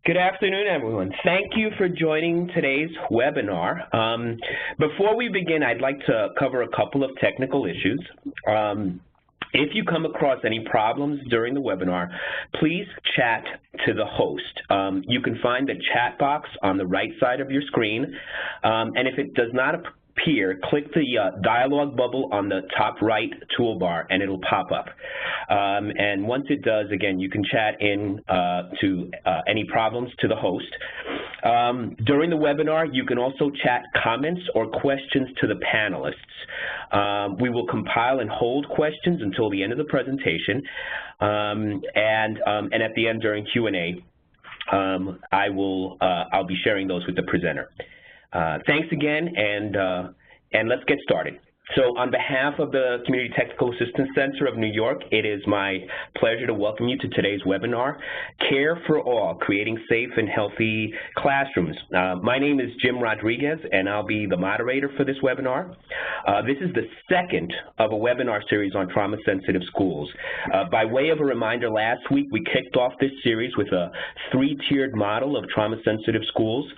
Good afternoon, everyone. Thank you for joining today's webinar. Before we begin, I'd like to cover a couple of technical issues. If you come across any problems during the webinar, please chat to the host. You can find the chat box on the right side of your screen, and if it does not appear, click the dialog bubble on the top right toolbar and it'll pop up. And once it does, again, you can chat in to any problems to the host. During the webinar, you can also chat comments or questions to the panelists. We will compile and hold questions until the end of the presentation, and at the end during Q&A, I'll be sharing those with the presenter. Thanks again, and let's get started. So on behalf of the Community Technical Assistance Center of New York, it is my pleasure to welcome you to today's webinar, Care for All, Creating Safe and Healthy Classrooms. My name is Jim Rodriguez, and I'll be the moderator for this webinar. This is the second of a webinar series on trauma-sensitive schools. By way of a reminder, last week we kicked off this series with a three-tiered model of trauma-sensitive schools.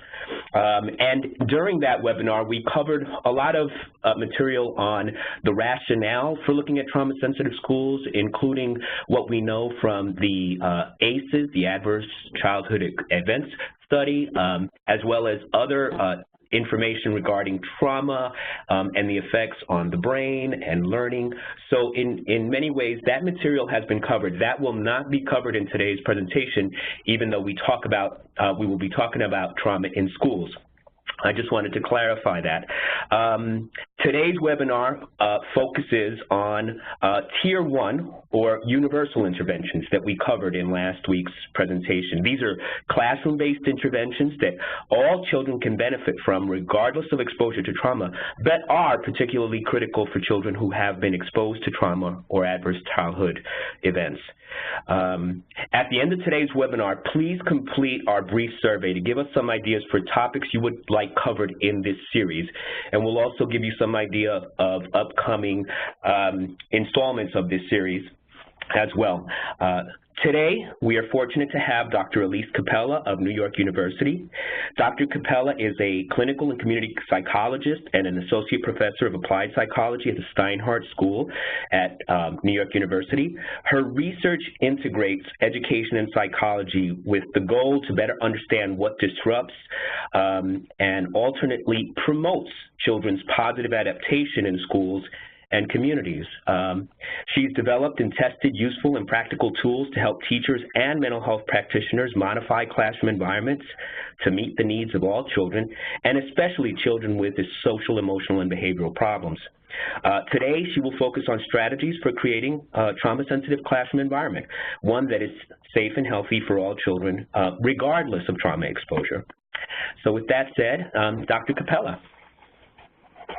And during that webinar, we covered a lot of material on the rationale for looking at trauma-sensitive schools, including what we know from the ACEs, the Adverse Childhood Events Study, as well as other information regarding trauma and the effects on the brain and learning. So in many ways, that material has been covered. That will not be covered in today's presentation, even though we will be talking about trauma in schools. I just wanted to clarify that. Today's webinar focuses on Tier 1, or universal interventions, that we covered in last week's presentation. These are classroom-based interventions that all children can benefit from regardless of exposure to trauma, but are particularly critical for children who have been exposed to trauma or adverse childhood events. At the end of today's webinar, please complete our brief survey to give us some ideas for topics you would like covered in this series, and we'll also give you some idea of upcoming installments of this series as well. Today, we are fortunate to have Dr. Elise Capella of New York University. Dr. Capella is a clinical and community psychologist and an associate professor of applied psychology at the Steinhardt School at New York University. Her research integrates education and psychology with the goal to better understand what disrupts and alternately promotes children's positive adaptation in schools and communities. She's developed and tested useful and practical tools to help teachers and mental health practitioners modify classroom environments to meet the needs of all children, and especially children with social, emotional, and behavioral problems. Today, she will focus on strategies for creating a trauma-sensitive classroom environment, one that is safe and healthy for all children, regardless of trauma exposure. So with that said, Dr. Capella.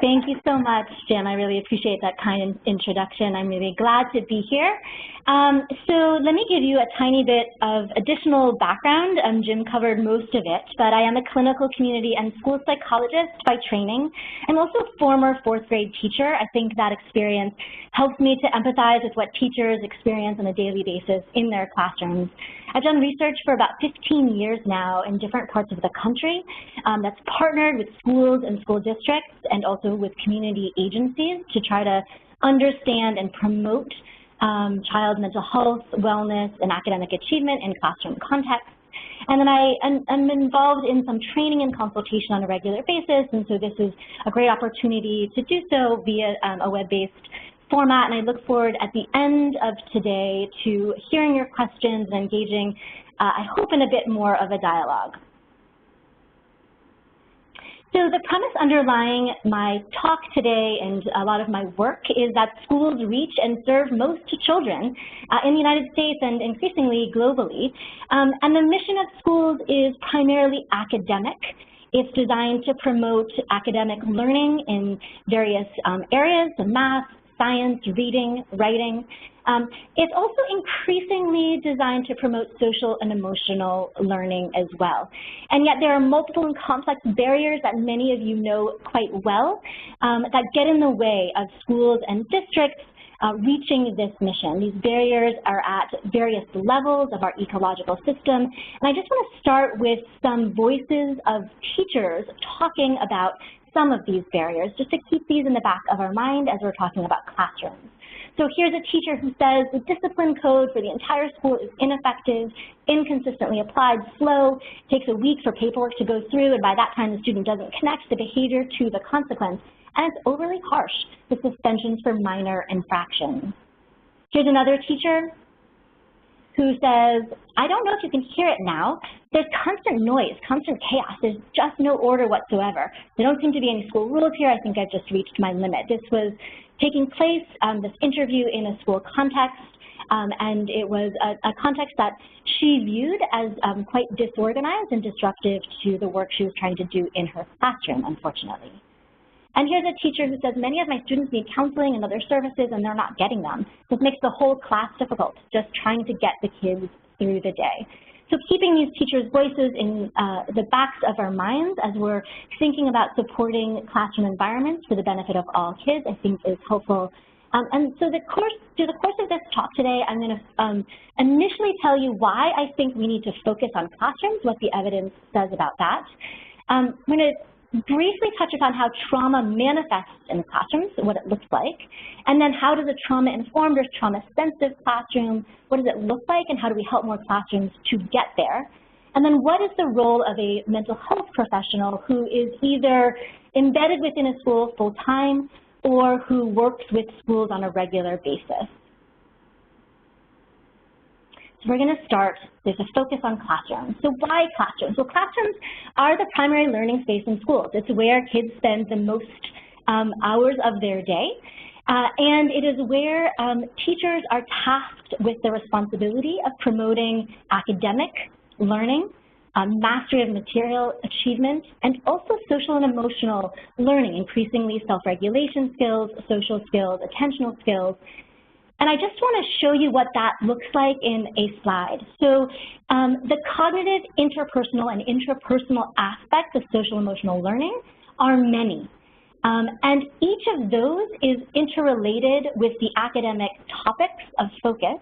Thank you so much, Jim. I really appreciate that kind introduction. I'm really glad to be here. So let me give you a tiny bit of additional background. Jim covered most of it, but I am a clinical community and school psychologist by training. I'm also a former fourth grade teacher. I think that experience helps me to empathize with what teachers experience on a daily basis in their classrooms. I've done research for about 15 years now in different parts of the country that's partnered with schools and school districts and also with community agencies to try to understand and promote child mental health, wellness, and academic achievement in classroom contexts. And then I'm involved in some training and consultation on a regular basis, and so this is a great opportunity to do so via a web-based format, and I look forward at the end of today to hearing your questions and engaging, I hope, in a bit more of a dialogue. So the premise underlying my talk today and a lot of my work is that schools reach and serve most children in the United States and increasingly globally. And the mission of schools is primarily academic. It's designed to promote academic learning in various areas, math, science, reading, writing. It's also increasingly designed to promote social and emotional learning as well. And yet there are multiple and complex barriers that many of you know quite well that get in the way of schools and districts reaching this mission. These barriers are at various levels of our ecological system. And I just want to start with some voices of teachers talking about some of these barriers, just to keep these in the back of our mind as we're talking about classrooms. So here's a teacher who says the discipline code for the entire school is ineffective, inconsistently applied, slow, takes a week for paperwork to go through, and by that time the student doesn't connect the behavior to the consequence, and it's overly harsh with suspensions for minor infractions. Here's another teacher who says, I don't know if you can hear it now, there's constant noise, constant chaos, there's just no order whatsoever. There don't seem to be any school rules here, I think I've just reached my limit. This was taking place, this interview in a school context, and it was a context that she viewed as quite disorganized and disruptive to the work she was trying to do in her classroom, unfortunately. And here's a teacher who says, many of my students need counseling and other services and they're not getting them. This makes the whole class difficult, just trying to get the kids through the day. So keeping these teachers' voices in the backs of our minds as we're thinking about supporting classroom environments for the benefit of all kids, I think is helpful. And so through the course of this talk today, I'm going to initially tell you why I think we need to focus on classrooms, what the evidence says about that. I'm going to briefly touch upon how trauma manifests in classrooms, what it looks like, and then how does a trauma-informed or trauma-sensitive classroom, what does it look like, and how do we help more classrooms to get there? And then what is the role of a mental health professional who is either embedded within a school full-time or who works with schools on a regular basis? So we're going to start with a focus on classrooms. So why classrooms? Well, classrooms are the primary learning space in schools. It's where kids spend the most hours of their day. And it is where teachers are tasked with the responsibility of promoting academic learning, mastery of material achievement, and also social and emotional learning, increasingly self-regulation skills, social skills, attentional skills. And I just want to show you what that looks like in a slide. So the cognitive, interpersonal, and intrapersonal aspects of social emotional learning are many. And each of those is interrelated with the academic topics of focus.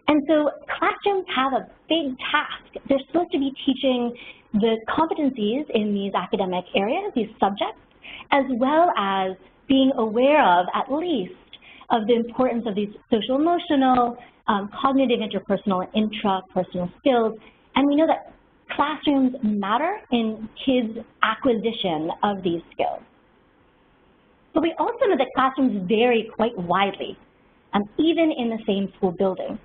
And so classrooms have a big task. They're supposed to be teaching the competencies in these academic areas, these subjects, as well as being aware of, at least, of the importance of these social emotional, cognitive, interpersonal, and intrapersonal skills. And we know that classrooms matter in kids' acquisition of these skills. But we also know that classrooms vary quite widely, even in the same school building.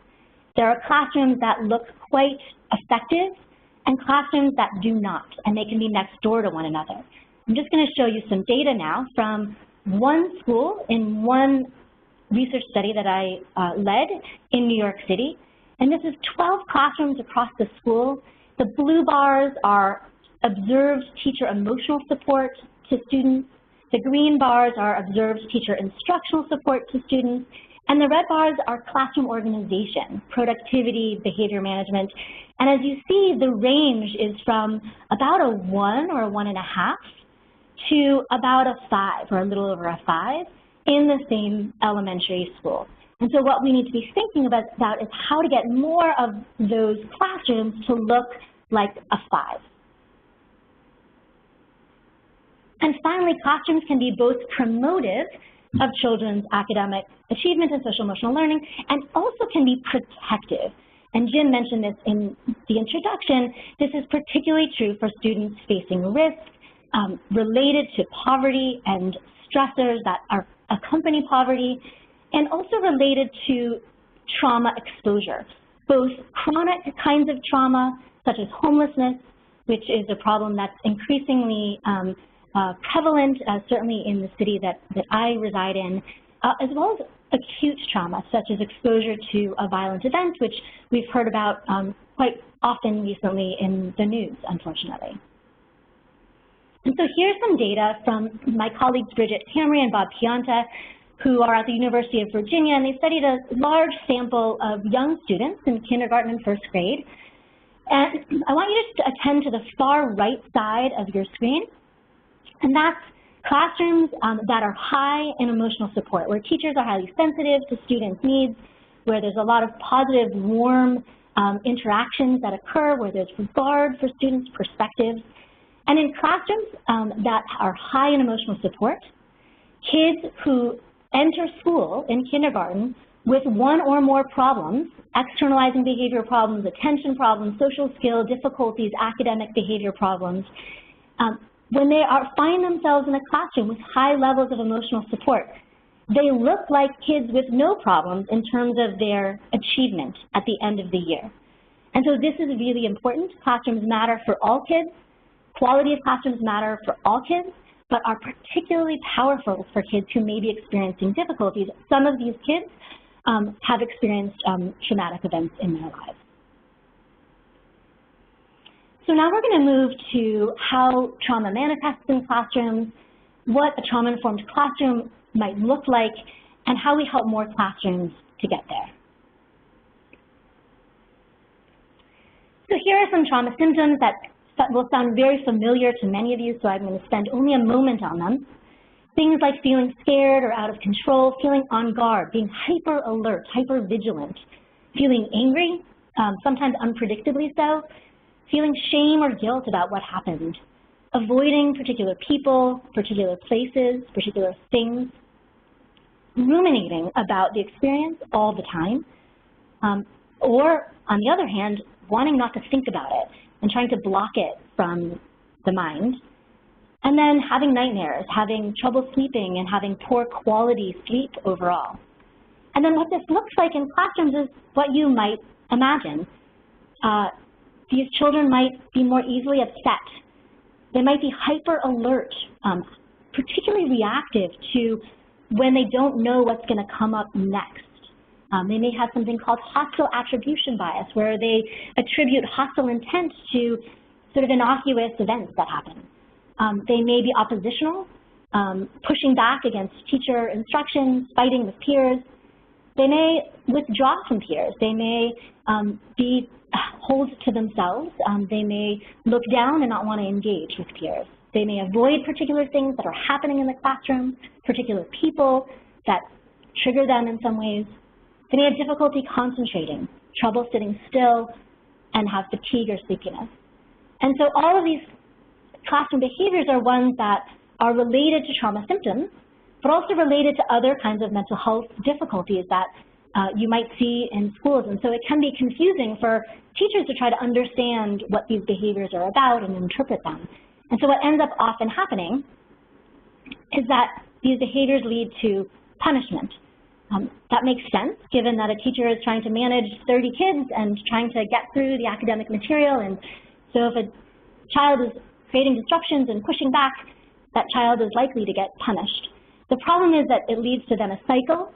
There are classrooms that look quite effective and classrooms that do not, and they can be next door to one another. I'm just going to show you some data now from one school in one research study that I led in New York City. And this is 12 classrooms across the school. The blue bars are observed teacher emotional support to students. The green bars are observed teacher instructional support to students. And the red bars are classroom organization, productivity, behavior management. And as you see, the range is from about a 1 or a 1.5 to about a 5 or a little over a 5 in the same elementary school. And so what we need to be thinking about is how to get more of those classrooms to look like a 5. And finally, classrooms can be both promotive of children's academic achievement and social emotional learning, and also can be protective. And Jim mentioned this in the introduction. This is particularly true for students facing risk related to poverty and stressors that are accompany poverty, and also related to trauma exposure, both chronic kinds of trauma, such as homelessness, which is a problem that's increasingly prevalent, certainly in the city that I reside in, as well as acute trauma, such as exposure to a violent event, which we've heard about quite often recently in the news, unfortunately. And so here's some data from my colleagues Bridget Hamry and Bob Pianta, who are at the University of Virginia, and they studied a large sample of young students in kindergarten and first grade. And I want you to attend to the far right side of your screen, and that's Classrooms that are high in emotional support, where teachers are highly sensitive to students' needs, where there's a lot of positive, warm interactions that occur, where there's regard for students' perspectives. And in classrooms that are high in emotional support, kids who enter school in kindergarten with one or more problems, externalizing behavior problems, attention problems, social skill difficulties, academic behavior problems, when they find themselves in a classroom with high levels of emotional support, they look like kids with no problems in terms of their achievement at the end of the year. And so this is really important. Classrooms matter for all kids. Quality of classrooms matter for all kids, but are particularly powerful for kids who may be experiencing difficulties. Some of these kids have experienced traumatic events in their lives. So now we're going to move to how trauma manifests in classrooms, what a trauma-informed classroom might look like, and how we help more classrooms to get there. So here are some trauma symptoms that will sound very familiar to many of you, so I'm going to spend only a moment on them. Things like feeling scared or out of control, feeling on guard, being hyper alert, hyper vigilant, feeling angry, sometimes unpredictably so, feeling shame or guilt about what happened, avoiding particular people, particular places, particular things, ruminating about the experience all the time, or on the other hand, wanting not to think about it and trying to block it from the mind, and then having nightmares, having trouble sleeping, and having poor quality sleep overall. And then what this looks like in classrooms is what you might imagine. These children might be more easily upset. They might be hyper alert, particularly reactive to when they don't know what's going to come up next. They may have something called hostile attribution bias, where they attribute hostile intent to sort of innocuous events that happen. They may be oppositional, pushing back against teacher instructions, fighting with peers. They may withdraw from peers. They may hold to themselves. They may look down and not want to engage with peers. They may avoid particular things that are happening in the classroom, particular people that trigger them in some ways. They may have difficulty concentrating, trouble sitting still, and have fatigue or sleepiness. And so all of these classroom behaviors are ones that are related to trauma symptoms, but also related to other kinds of mental health difficulties that you might see in schools. And so it can be confusing for teachers to try to understand what these behaviors are about and interpret them. And so what ends up often happening is that these behaviors lead to punishment. That makes sense, given that a teacher is trying to manage 30 kids and trying to get through the academic material. And so if a child is creating disruptions and pushing back, that child is likely to get punished. The problem is that it leads to then a cycle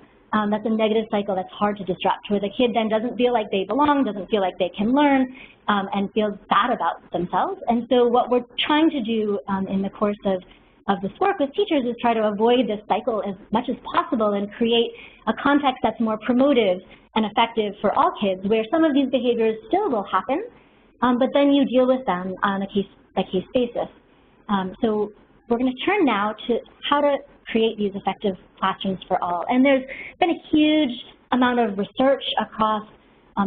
that's a negative cycle that's hard to disrupt, where the kid then doesn't feel like they belong, doesn't feel like they can learn, and feels bad about themselves. And so what we're trying to do in the course of this work with teachers is try to avoid this cycle as much as possible and create a context that's more promotive and effective for all kids, where some of these behaviors still will happen, but then you deal with them on a case-by-case basis. So we're going to turn now to how to create these effective classrooms for all. And there's been a huge amount of research across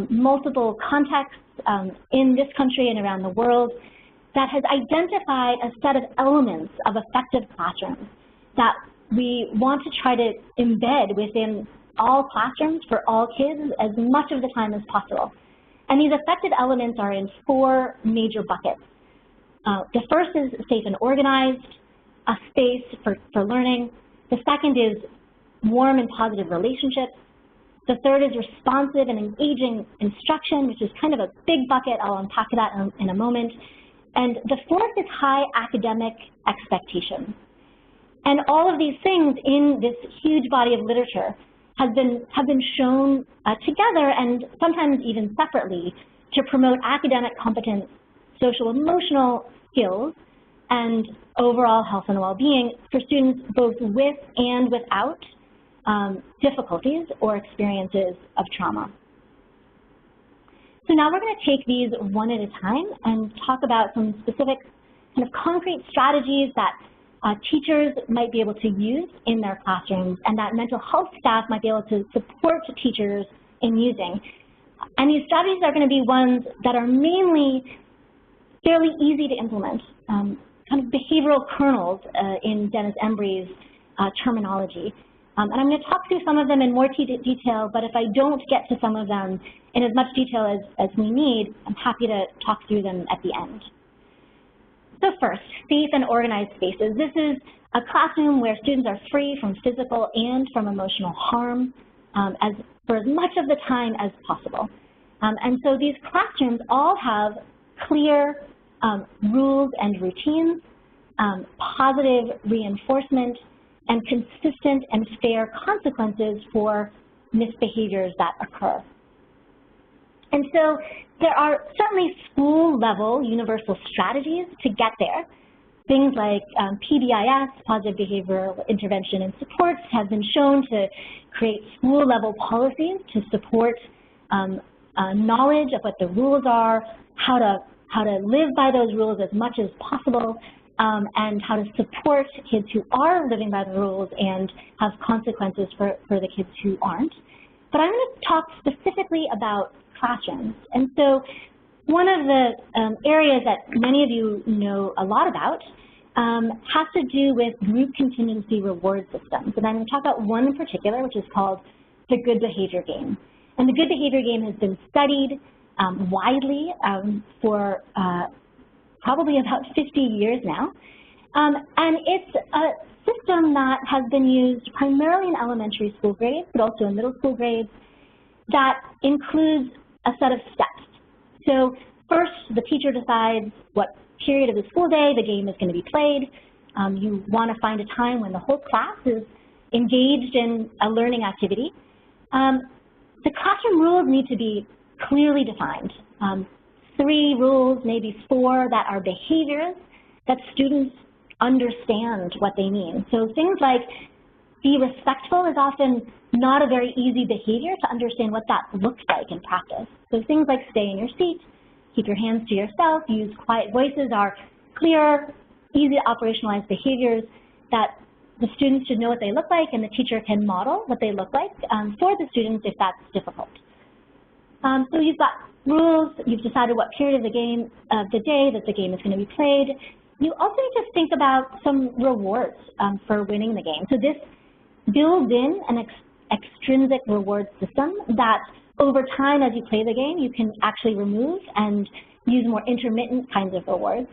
multiple contexts in this country and around the world that has identified a set of elements of effective classrooms that we want to try to embed within all classrooms for all kids as much of the time as possible. And these effective elements are in 4 major buckets. The first is safe and organized, a space for learning. The second is warm and positive relationships. The third is responsive and engaging instruction, which is kind of a big bucket. I'll unpack that in a moment. And the fourth is high academic expectations. And all of these things in this huge body of literature have been shown together and sometimes even separately to promote academic competence, social emotional skills, and overall health and well-being for students both with and without difficulties or experiences of trauma. So now we're going to take these one at a time and talk about some specific kind of concrete strategies that teachers might be able to use in their classrooms, and that mental health staff might be able to support teachers in using. And these strategies are going to be ones that are mainly fairly easy to implement, kind of behavioral kernels in Dennis Embry's terminology. And I'm going to talk through some of them in more detail, but if I don't get to some of them in as much detail as we need, I'm happy to talk through them at the end. So first, safe and organized spaces. This is a classroom where students are free from physical and from emotional harm for as much of the time as possible. And so these classrooms all have clear rules and routines, positive reinforcement, and consistent and fair consequences for misbehaviors that occur. And so there are certainly school-level universal strategies to get there. Things like PBIS, positive behavioral intervention and supports, have been shown to create school-level policies to support knowledge of what the rules are, how to live by those rules as much as possible, and how to support kids who are living by the rules and have consequences for the kids who aren't. But I'm going to talk specifically about classrooms. And so one of the areas that many of you know a lot about has to do with group contingency reward systems. And I'm going to talk about one in particular, which is called the good behavior game. And the good behavior game has been studied widely for probably about 50 years now. And it's a system that has been used primarily in elementary school grades, but also in middle school grades, that includes a set of steps. So first, the teacher decides what period of the school day the game is going to be played. You want to find a time when the whole class is engaged in a learning activity. The classroom rules need to be clearly defined. 3 rules, maybe 4, that are behaviors that students understand what they mean. So things like be respectful is often not a very easy behavior to understand what that looks like in practice. So things like stay in your seat, keep your hands to yourself, use quiet voices are clear, easy to operationalize behaviors that the students should know what they look like, and the teacher can model what they look like for the students if that's difficult. So you've got rules, you've decided what period of the game, the day that the game is going to be played. You also need to think about some rewards for winning the game. So this builds in an extrinsic reward system that over time as you play the game, you can actually remove and use more intermittent kinds of rewards.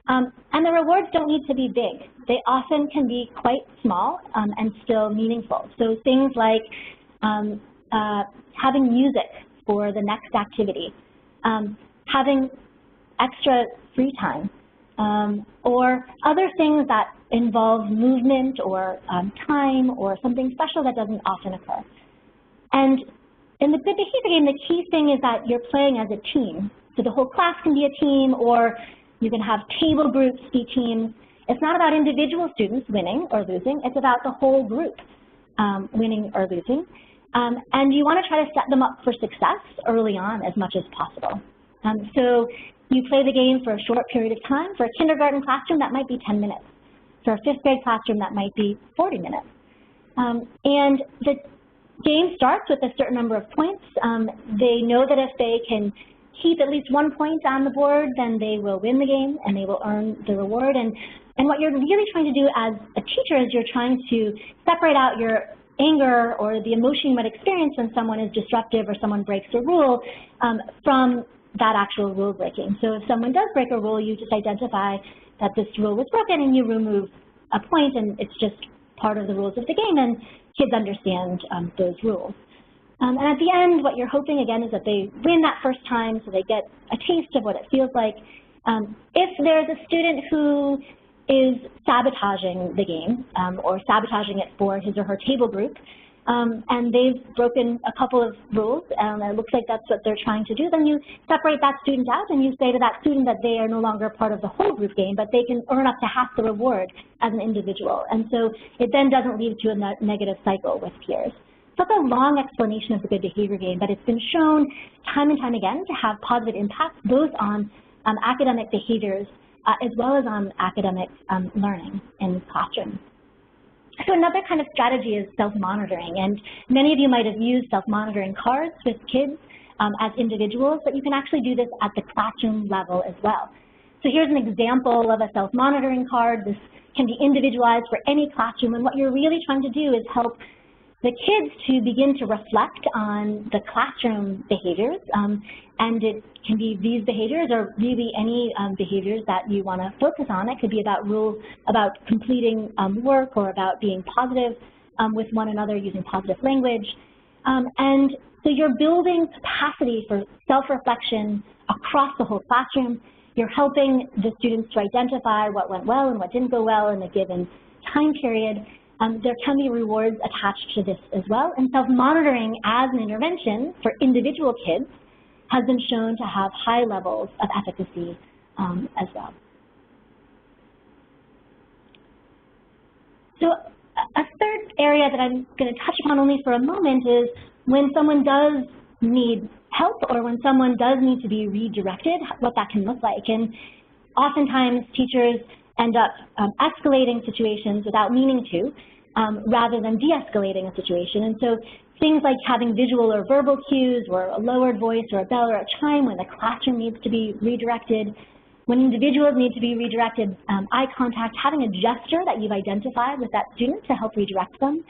And the rewards don't need to be big. They often can be quite small and still meaningful. So things like having music for the next activity, having extra free time, or other things that involve movement or time or something special that doesn't often occur. And in the good behavior game, the key thing is that you're playing as a team. So the whole class can be a team, or you can have table groups be teams. It's not about individual students winning or losing. It's about the whole group winning or losing. And you want to try to set them up for success early on as much as possible. So you play the game for a short period of time. For a kindergarten classroom, that might be 10 minutes. For a 5th grade classroom, that might be 40 minutes. And the game starts with a certain number of points. They know that if they can keep at least 1 point on the board, then they will win the game and they will earn the reward. And what you're really trying to do as a teacher is you're trying to separate out your anger or the emotion you might experience when someone is disruptive or someone breaks a rule from that actual rule breaking. So if someone does break a rule, you just identify that this rule was broken and you remove a point, and it's just part of the rules of the game, and kids understand those rules. And at the end, what you're hoping, again, is that they win that first time so they get a taste of what it feels like. If there's a student who is sabotaging the game or sabotaging it for his or her table group, and they've broken a couple of rules, and it looks like that's what they're trying to do, then you separate that student out and you say to that student that they are no longer part of the whole group game, but they can earn up to half the reward as an individual. And so it then doesn't lead to a negative cycle with peers. So that's a long explanation of the good behavior game, but it's been shown time and time again to have positive impacts both on academic behaviors as well as on academic learning in classrooms. So another kind of strategy is self-monitoring, and many of you might have used self-monitoring cards with kids as individuals, but you can actually do this at the classroom level as well. So here's an example of a self-monitoring card. This can be individualized for any classroom, and what you're really trying to do is help the kids to begin to reflect on the classroom behaviors, and it can be these behaviors or really any behaviors that you want to focus on. It could be about completing work or about being positive with one another using positive language. And so you're building capacity for self-reflection across the whole classroom. You're helping the students to identify what went well and what didn't go well in a given time period. There can be rewards attached to this as well, and self-monitoring as an intervention for individual kids has been shown to have high levels of efficacy as well. So a third area that I'm going to touch upon only for a moment is when someone does need help or when someone does need to be redirected, what that can look like. And oftentimes teachers end up escalating situations without meaning to, rather than de-escalating a situation. And so things like having visual or verbal cues or a lowered voice or a bell or a chime when the classroom needs to be redirected, when individuals need to be redirected, eye contact, having a gesture that you've identified with that student to help redirect them,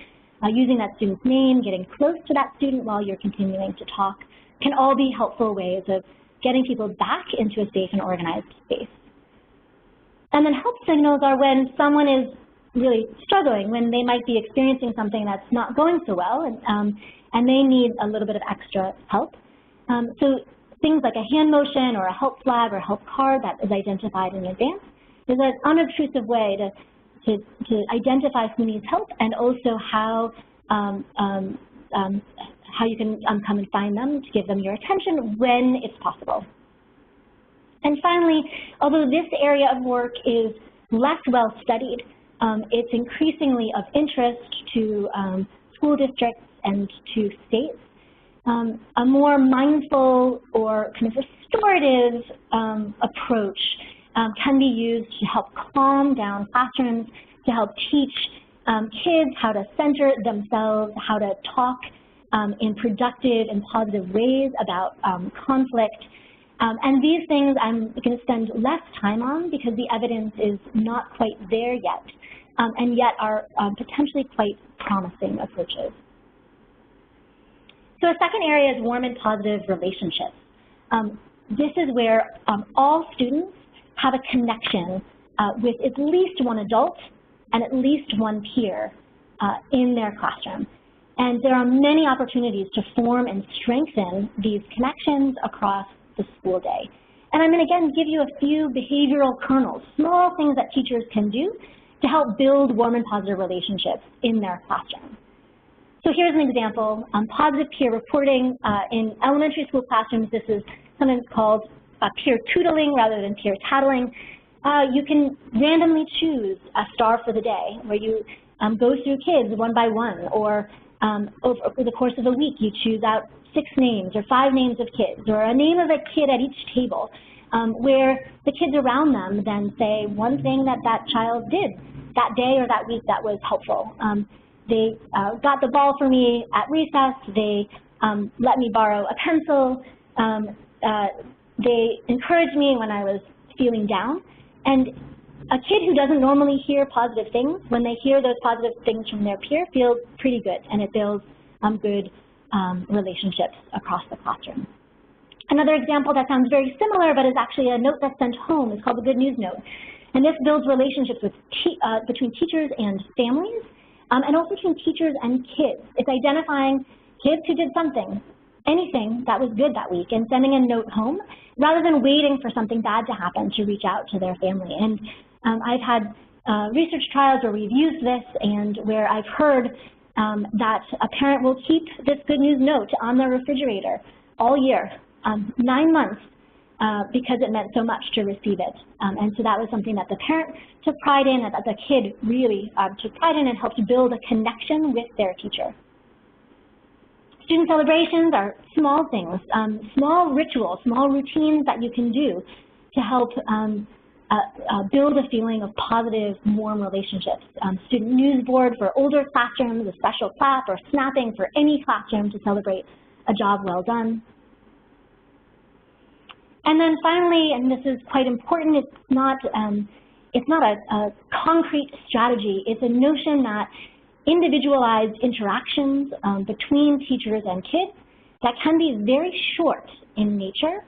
using that student's name, getting close to that student while you're continuing to talk, can all be helpful ways of getting people back into a safe and organized space. And then help signals are when someone is really struggling, when they might be experiencing something that's not going so well, and they need a little bit of extra help. So things like a hand motion or a help flag or help card that is identified in advance is an unobtrusive way to identify who needs help, and also how you can come and find them to give them your attention when it's possible. And finally, although this area of work is less well studied, it's increasingly of interest to school districts and to states. A more mindful or kind of restorative approach can be used to help calm down classrooms, to help teach kids how to center themselves, how to talk in productive and positive ways about conflict. And these things I'm going to spend less time on because the evidence is not quite there yet, and yet are potentially quite promising approaches. So a second area is warm and positive relationships. This is where all students have a connection with at least one adult and at least one peer in their classroom. And there are many opportunities to form and strengthen these connections across the school day. And I'm going to, again, give you a few behavioral kernels, small things that teachers can do to help build warm and positive relationships in their classroom. So here's an example, positive peer reporting. In elementary school classrooms, this is something called peer tootling rather than peer tattling. You can randomly choose a star for the day where you go through kids one by one, or over the course of a week, you choose out 6 names or 5 names of kids, or a name of a kid at each table, where the kids around them then say one thing that that child did that day or that week that was helpful. They got the ball for me at recess, they let me borrow a pencil, they encouraged me when I was feeling down. And a kid who doesn't normally hear positive things, when they hear those positive things from their peer, feels pretty good, and it builds good relationships across the classroom. Another example that sounds very similar but is actually a note that's sent home is called the Good News Note. And this builds relationships with between teachers and families, and also between teachers and kids. It's identifying kids who did something, anything that was good that week, and sending a note home rather than waiting for something bad to happen to reach out to their family. And I've had research trials where we've used this and where I've heard that a parent will keep this Good News Note on their refrigerator all year, 9 months, because it meant so much to receive it. And so that was something that the parent took pride in, and that the kid really took pride in, and helped build a connection with their teacher. Student celebrations are small things, small rituals, small routines that you can do to help build a feeling of positive, warm relationships. Student news board for older classrooms, a special clap or snapping for any classroom to celebrate a job well done. And then finally, and this is quite important, it's not a concrete strategy. It's a notion that individualized interactions between teachers and kids that can be very short in nature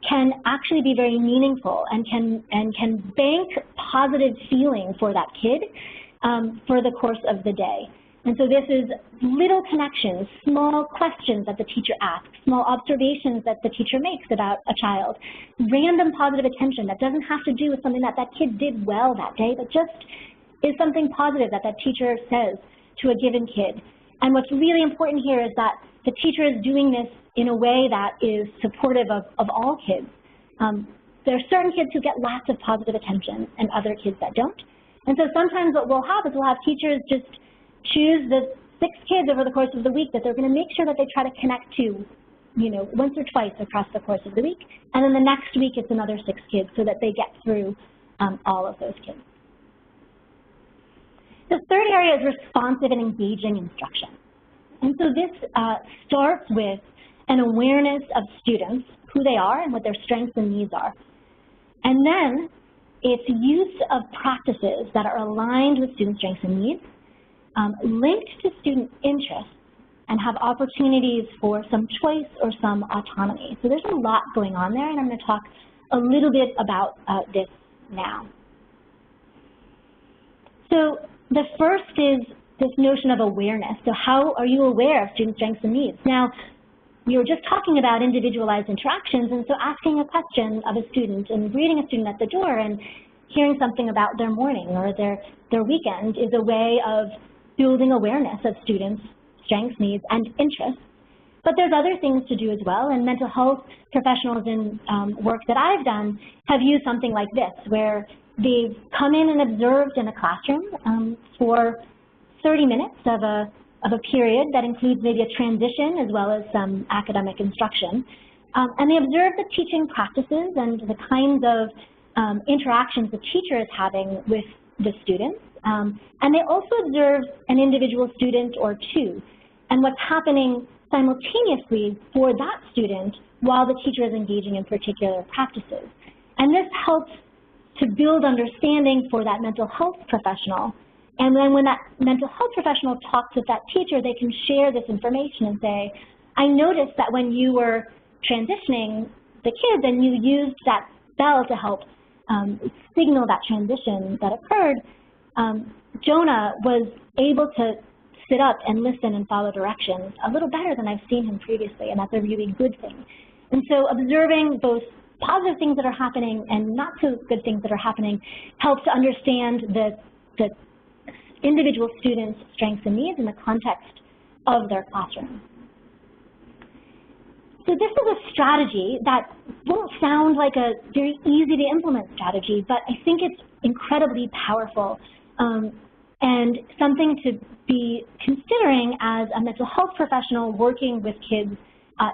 can actually be very meaningful and can bank positive feeling for that kid for the course of the day. And so this is little connections, small questions that the teacher asks, small observations that the teacher makes about a child, random positive attention that doesn't have to do with something that that kid did well that day, but just is something positive that that teacher says to a given kid. And what's really important here is that the teacher is doing this in a way that is supportive of all kids. There are certain kids who get lots of positive attention and other kids that don't. And so sometimes what we'll have is we'll have teachers just choose the 6 kids over the course of the week that they're going to make sure that they try to connect to, once or twice across the course of the week. And then the next week it's another 6 kids so that they get through all of those kids. The third area is responsive and engaging instruction. And so this starts with an awareness of students, who they are and what their strengths and needs are. And then it's use of practices that are aligned with student strengths and needs, linked to student interests, and have opportunities for some choice or some autonomy. So there's a lot going on there, and I'm going to talk a little bit about this now. So the first is this notion of awareness. So how are you aware of student strengths and needs? Now, we were just talking about individualized interactions, and so asking a question of a student and greeting a student at the door and hearing something about their morning or their weekend is a way of building awareness of students' strengths, needs, and interests. But there's other things to do as well, and mental health professionals in work that I've done have used something like this, where they've come in and observed in a classroom for 30 minutes of a period that includes maybe a transition as well as some academic instruction. And they observe the teaching practices and the kinds of interactions the teacher is having with the students. And they also observe an individual student or two and what's happening simultaneously for that student while the teacher is engaging in particular practices. And this helps to build understanding for that mental health professional. And then when that mental health professional talks with that teacher, they can share this information and say, I noticed that when you were transitioning the kids and you used that bell to help signal that transition that occurred, Jonah was able to sit up and listen and follow directions a little better than I've seen him previously, and that's a really good thing. And so observing both positive things that are happening and not so good things that are happening helps to understand the individual students' strengths and needs in the context of their classroom. So this is a strategy that won't sound like a very easy to implement strategy, but I think it's incredibly powerful and something to be considering as a mental health professional working with kids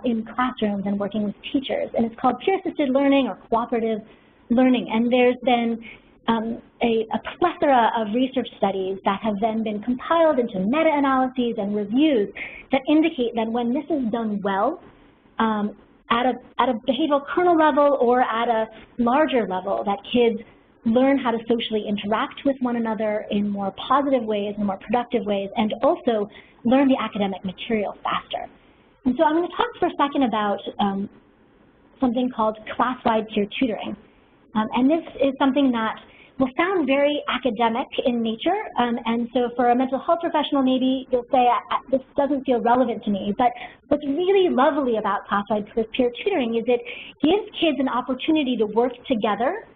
in classrooms and working with teachers. And it's called peer-assisted learning or cooperative learning. And there's been a plethora of research studies that have then been compiled into meta-analyses and reviews that indicate that when this is done well, at a behavioral kernel level or at a larger level, that kids learn how to socially interact with one another in more positive ways and more productive ways, and also learn the academic material faster. And so I'm going to talk for a second about something called class-wide peer tutoring. And this is something that will sound very academic in nature, and so for a mental health professional, maybe you'll say, this doesn't feel relevant to me. But what's really lovely about class-wide peer tutoring is it gives kids an opportunity to work together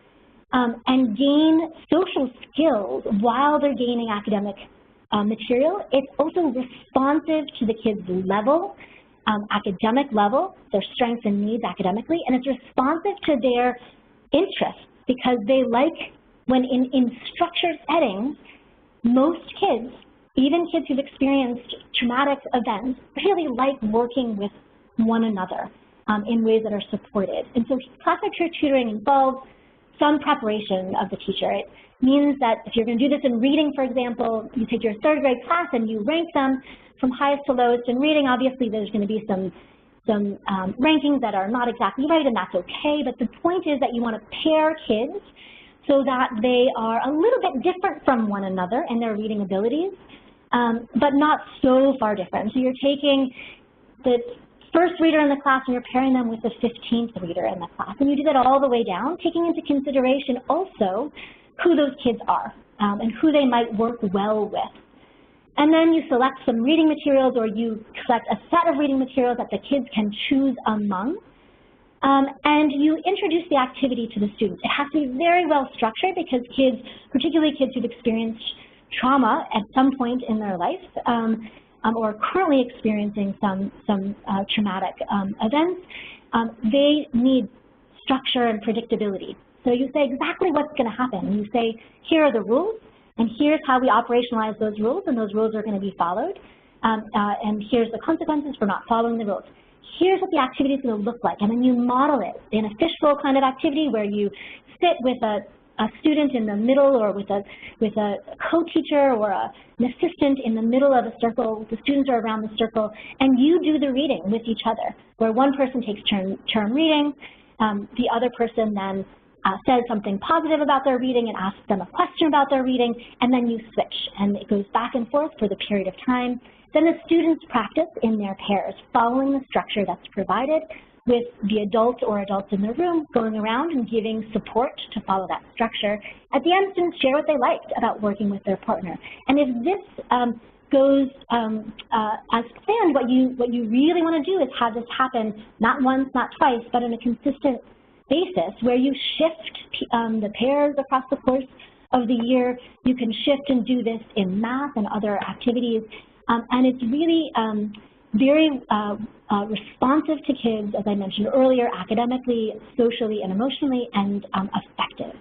and gain social skills while they're gaining academic material. It's also responsive to the kids' level, academic level, their strengths and needs academically, and it's responsive to their interests because they like, when in structured settings, most kids, even kids who've experienced traumatic events, really like working with one another in ways that are supported. And so class-wide peer tutoring involves some preparation of the teacher. It means that if you're going to do this in reading, for example, you take your third grade class and you rank them from highest to lowest in reading. Obviously, there's going to be some rankings that are not exactly right, and that's okay. But the point is that you want to pair kids so that they are a little bit different from one another in their reading abilities, but not so far different. So you're taking the first reader in the class and you're pairing them with the 15th reader in the class. And you do that all the way down, taking into consideration also who those kids are and who they might work well with. And then you select some reading materials, or you select a set of reading materials that the kids can choose among. And you introduce the activity to the students. It has to be very well structured because kids, particularly kids who've experienced trauma at some point in their life or currently experiencing some traumatic events, they need structure and predictability. So you say exactly what's going to happen. You say, here are the rules, and here's how we operationalize those rules, and those rules are going to be followed. And here's the consequences for not following the rules. Here's what the activity is going to look like, and then you model it in a fishbowl kind of activity where you sit with a student in the middle, or with a co-teacher or an assistant in the middle of a circle. The students are around the circle, and you do the reading with each other, where one person takes turn reading, the other person then says something positive about their reading and asks them a question about their reading, and then you switch, and it goes back and forth for the period of time. Then the students practice in their pairs, following the structure that's provided, with the adult or adults in the room going around and giving support to follow that structure. At the end, students share what they liked about working with their partner. And if this goes as planned, what you really want to do is have this happen not once, not twice, but on a consistent basis, where you shift the pairs across the course of the year. You can shift and do this in math and other activities. And it's really very responsive to kids, as I mentioned earlier, academically, socially, and emotionally, and effective.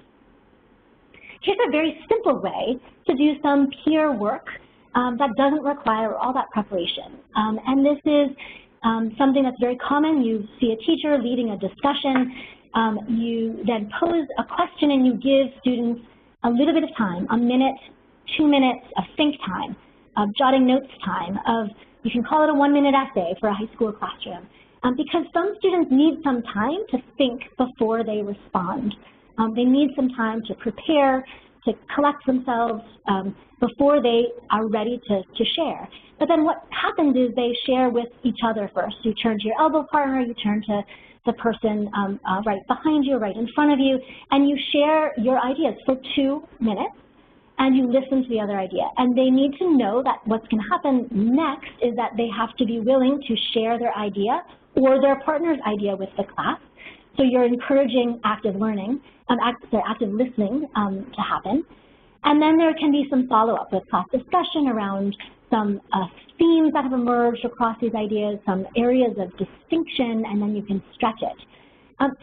Here's a very simple way to do some peer work that doesn't require all that preparation. And this is something that's very common. You see a teacher leading a discussion. You then pose a question, and you give students a little bit of time, a minute, 2 minutes of think time, of jotting notes time, of, you can call it a 1-minute essay for a high school classroom, because some students need some time to think before they respond. They need some time to prepare, to collect themselves before they are ready to share. But then what happens is they share with each other first. You turn to your elbow partner, you turn to the person right behind you, right in front of you, and you share your ideas for 2 minutes. And you listen to the other idea. And they need to know that what's going to happen next is that they have to be willing to share their idea or their partner's idea with the class. So you're encouraging active learning, active listening to happen. And then there can be some follow-up with class discussion around some themes that have emerged across these ideas, some areas of distinction, and then you can stretch it.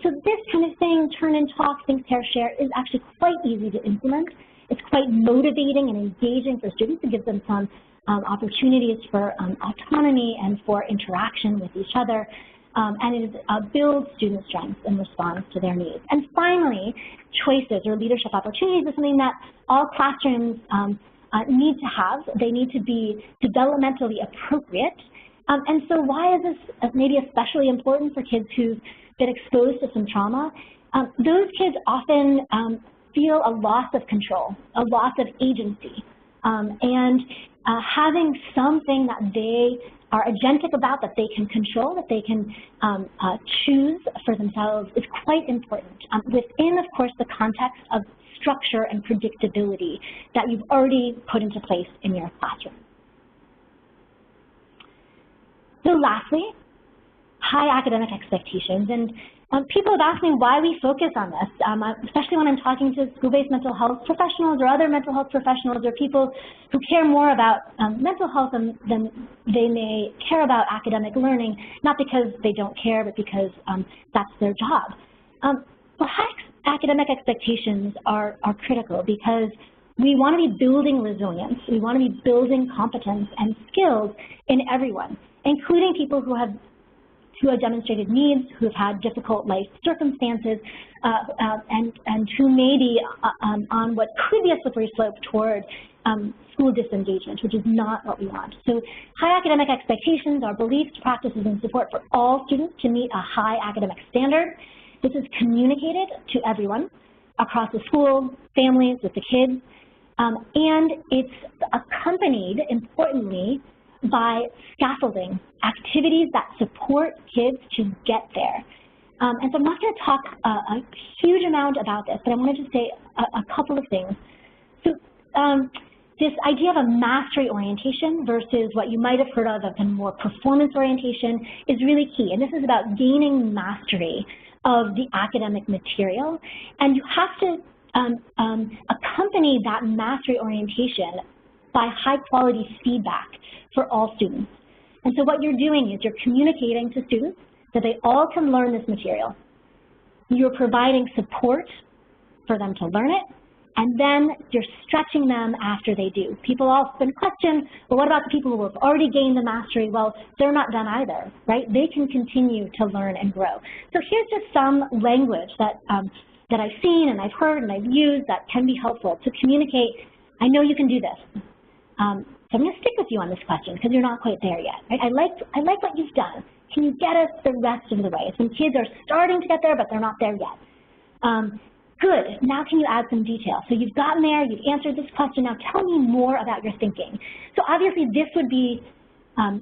So this kind of thing, turn and talk, think, pair, share, is actually quite easy to implement. It's quite motivating and engaging for students. It gives them some opportunities for autonomy and for interaction with each other. And it builds student strengths and responds to their needs. And finally, choices or leadership opportunities is something that all classrooms need to have. They need to be developmentally appropriate. And so why is this maybe especially important for kids who've been exposed to some trauma? Those kids often feel a loss of control, a loss of agency, and having something that they are agentic about, that they can control, that they can choose for themselves, is quite important within, of course, the context of structure and predictability that you've already put into place in your classroom. So lastly, high academic expectations. And people have asked me why we focus on this, especially when I'm talking to school-based mental health professionals or other mental health professionals or people who care more about mental health than they may care about academic learning, not because they don't care, but because that's their job. Well, high academic expectations are critical because we want to be building resilience. We want to be building competence and skills in everyone, including people who have who have demonstrated needs, who have had difficult life circumstances, and who may be on what could be a slippery slope toward school disengagement, which is not what we want. So high academic expectations are beliefs, practices, and support for all students to meet a high academic standard. This is communicated to everyone across the school, families, with the kids, and it's accompanied, importantly, by scaffolding, activities that support kids to get there. And so I'm not going to talk a huge amount about this, but I wanted to say a couple of things. So this idea of a mastery orientation versus what you might have heard of as a more performance orientation is really key. And this is about gaining mastery of the academic material. And you have to accompany that mastery orientation by high quality feedback for all students. And so what you're doing is you're communicating to students that they all can learn this material. You're providing support for them to learn it, and then you're stretching them after they do. People often question, well, what about the people who have already gained the mastery? Well, they're not done either, right? They can continue to learn and grow. So here's just some language that, that I've seen and I've heard and I've used that can be helpful to communicate, I know you can do this. So I'm going to stick with you on this question because you're not quite there yet. Right? I like what you've done. Can you get us the rest of the way? Some kids are starting to get there, but they're not there yet. Good. Now can you add some detail? So you've gotten there, you've answered this question. Now tell me more about your thinking. So obviously this would be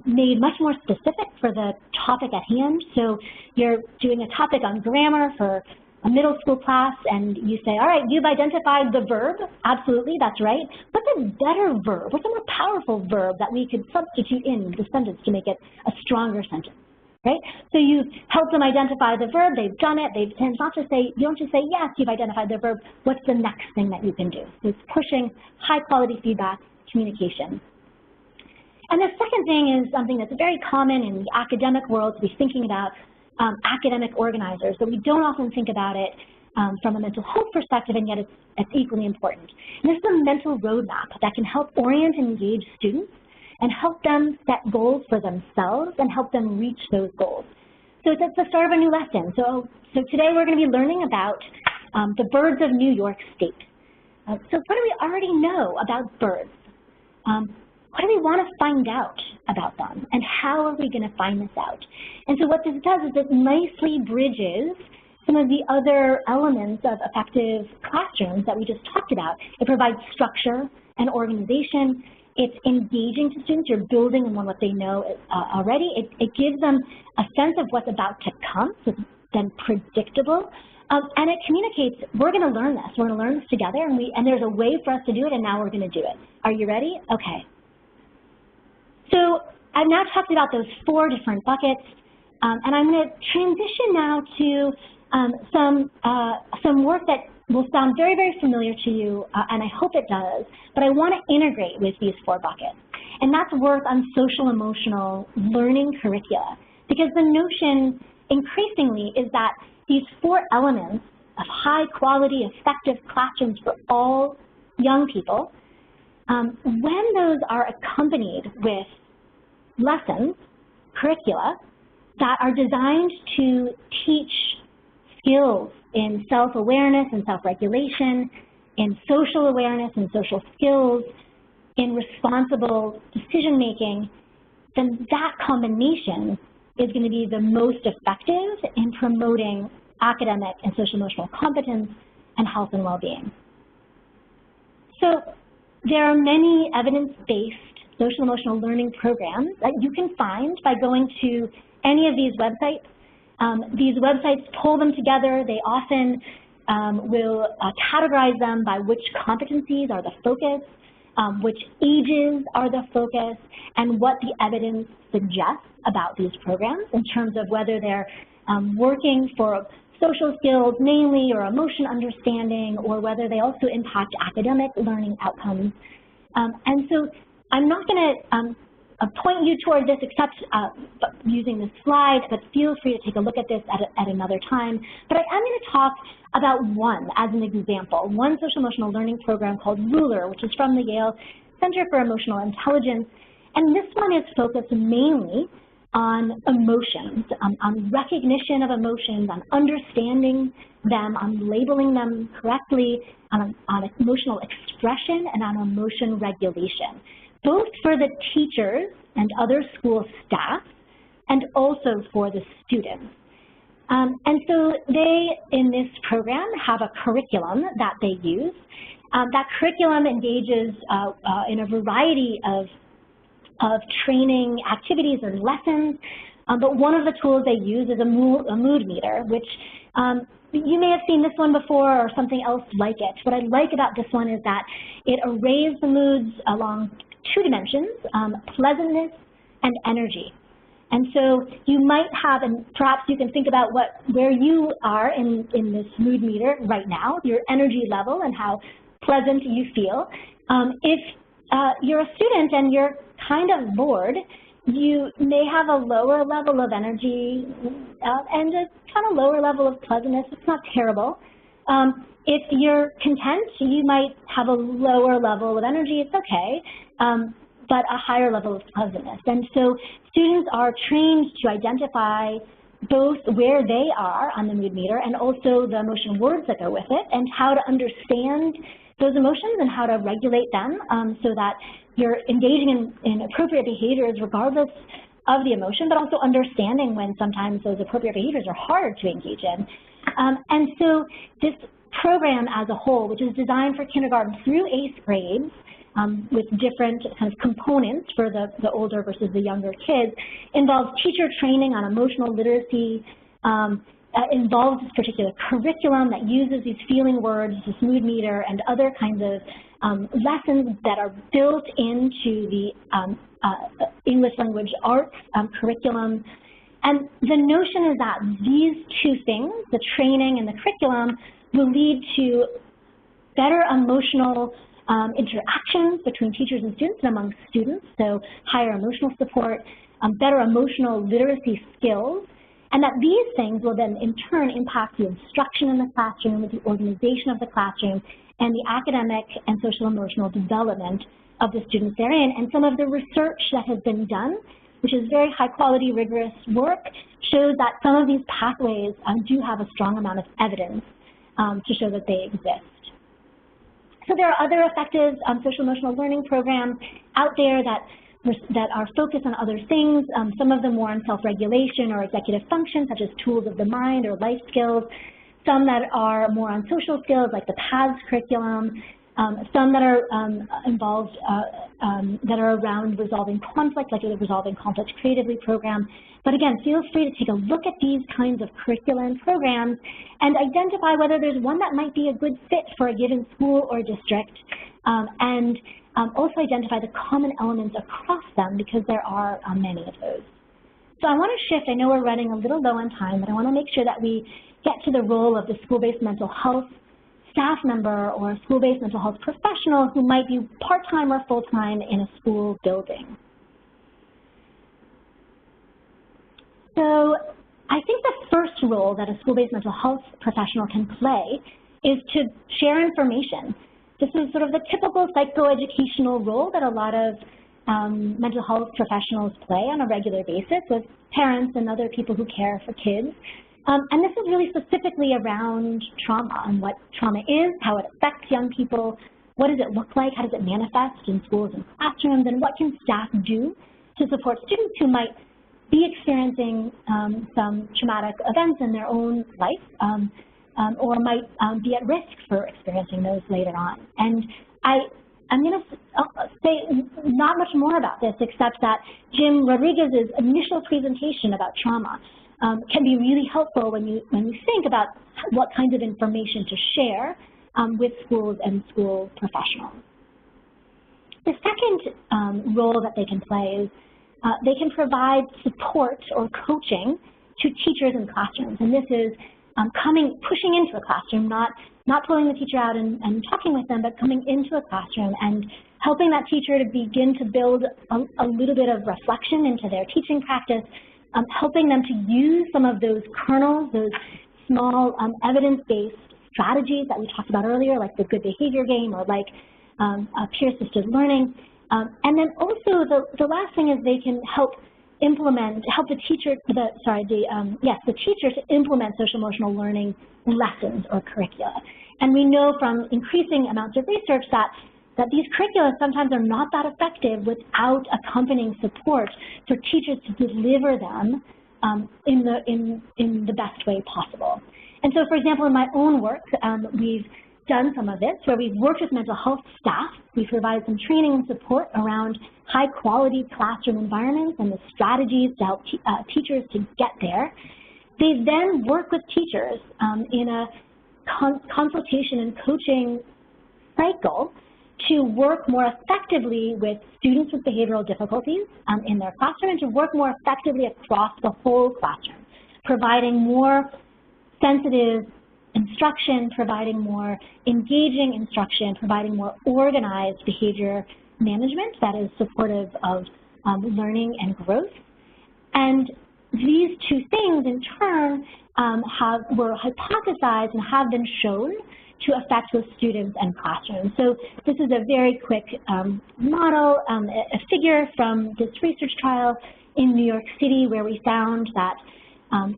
made much more specific for the topic at hand. So you're doing a topic on grammar for a middle school class, and you say, all right, you've identified the verb. Absolutely, that's right. What's a better verb? What's a more powerful verb that we could substitute in the sentence to make it a stronger sentence? Right? So you help them identify the verb, they've done it, and it's not just say, you don't just say, yes, you've identified the verb, what's the next thing that you can do? So it's pushing high quality feedback, communication. And the second thing is something that's very common in the academic world to be thinking about academic organizers, but we don't often think about it from a mental health perspective, and yet it's equally important. And this is a mental roadmap that can help orient and engage students and help them set goals for themselves and help them reach those goals. So it's at the start of a new lesson. So today we're going to be learning about the birds of New York State. So what do we already know about birds? What do we want to find out about them? And how are we going to find this out? And so what this does is it nicely bridges some of the other elements of effective classrooms that we just talked about. It provides structure and organization. It's engaging to students. You're building on what they know already. It gives them a sense of what's about to come, so it's then predictable. And it communicates, we're going to learn this. We're going to learn this together, and there's a way for us to do it, and now we're going to do it. Are you ready? Okay. So I've now talked about those 4 different buckets, and I'm going to transition now to some work that will sound very, very familiar to you, and I hope it does, but I want to integrate with these 4 buckets. And that's work on social-emotional learning curricula, because the notion increasingly is that these 4 elements of high-quality, effective classrooms for all young people, when those are accompanied with lessons, curricula, that are designed to teach skills in self-awareness and self-regulation, in social awareness and social skills, in responsible decision-making, then that combination is going to be the most effective in promoting academic and social-emotional competence and health and well-being. So there are many evidence-based social-emotional learning programs that you can find by going to any of these websites. These websites pull them together. They often will categorize them by which competencies are the focus, which ages are the focus, and what the evidence suggests about these programs in terms of whether they're working for social skills mainly or emotion understanding, or whether they also impact academic learning outcomes. And so I'm not going to point you toward this except using this slide, but feel free to take a look at this at another time. But I am going to talk about one as an example, one social-emotional learning program called Ruler, which is from the Yale Center for Emotional Intelligence. And this one is focused mainly on emotions, on recognition of emotions, on understanding them, on labeling them correctly, on emotional expression, and on emotion regulation, both for the teachers and other school staff, and also for the students. And so they, in this program, have a curriculum that they use. That curriculum engages in a variety of training activities or lessons, but one of the tools they use is a mood meter, which you may have seen this one before or something else like it. What I like about this one is that it arrays the moods along 2 dimensions, pleasantness and energy. And so you might have, and perhaps you can think about where you are in this mood meter right now, your energy level and how pleasant you feel. If you're a student and you're kind of bored, you may have a lower level of energy and a kind of lower level of pleasantness. It's not terrible. If you're content, you might have a lower level of energy. It's okay, but a higher level of pleasantness. And so students are trained to identify both where they are on the mood meter and also the emotion words that go with it, and how to understand those emotions and how to regulate them so that you're engaging in appropriate behaviors regardless of the emotion, but also understanding when sometimes those appropriate behaviors are hard to engage in. And so this program as a whole, which is designed for kindergarten through 8th grades, with different kind of components for the older versus the younger kids, involves teacher training on emotional literacy, involves this particular curriculum that uses these feeling words, this mood meter, and other kinds of lessons that are built into the English language arts curriculum. And the notion is that these 2 things, the training and the curriculum, will lead to better emotional interactions between teachers and students and among students, so higher emotional support, better emotional literacy skills, and that these things will then in turn impact the instruction in the classroom, the organization of the classroom, and the academic and social emotional development of the students therein. And some of the research that has been done, which is very high quality, rigorous work, shows that some of these pathways do have a strong amount of evidence to show that they exist. So there are other effective social emotional learning programs out there that are focused on other things, some of them more on self-regulation or executive functions, such as tools of the mind or life skills, some that are more on social skills, like the PATHS curriculum, some that are involved, that are around resolving conflict, like the Resolving Conflict Creatively program. But again, feel free to take a look at these kinds of curricula and programs and identify whether there's one that might be a good fit for a given school or district, and also identify the common elements across them, because there are many of those. So I want to shift. I know we're running a little low on time, but I want to make sure that we get to the role of the school-based mental health staff member or a school-based mental health professional who might be part-time or full-time in a school building. So I think the first role that a school-based mental health professional can play is to share information. This is sort of the typical psychoeducational role that a lot of mental health professionals play on a regular basis with parents and other people who care for kids. And this is really specifically around trauma and what trauma is, how it affects young people, what does it look like, how does it manifest in schools and classrooms, and what can staff do to support students who might be experiencing some traumatic events in their own life, or might be at risk for experiencing those later on. And I'm going to say not much more about this, except that Jim Rodriguez's initial presentation about trauma can be really helpful when you think about what kinds of information to share with schools and school professionals. The second role that they can play is they can provide support or coaching to teachers in classrooms, and this is pushing into a classroom, not pulling the teacher out and talking with them, but coming into a classroom and helping that teacher to begin to build a little bit of reflection into their teaching practice, helping them to use some of those kernels, those small evidence-based strategies that we talked about earlier, like the good behavior game or like peer-assisted learning. And then also the last thing is they can help help the teacher, the teacher to implement social emotional learning lessons or curricula. And we know from increasing amounts of research that these curricula sometimes are not that effective without accompanying support for teachers to deliver them in the best way possible. And so, for example, in my own work, we've done some of this, where we've worked with mental health staff. We've provided some training and support around high-quality classroom environments and the strategies to help teachers to get there. They then work with teachers in a consultation and coaching cycle to work more effectively with students with behavioral difficulties in their classroom and to work more effectively across the whole classroom, providing more sensitive instruction, providing more engaging instruction, providing more organized behavior management that is supportive of learning and growth. And these two things in turn were hypothesized and have been shown to affect with students and classrooms. So this is a very quick model, a figure from this research trial in New York City, where we found that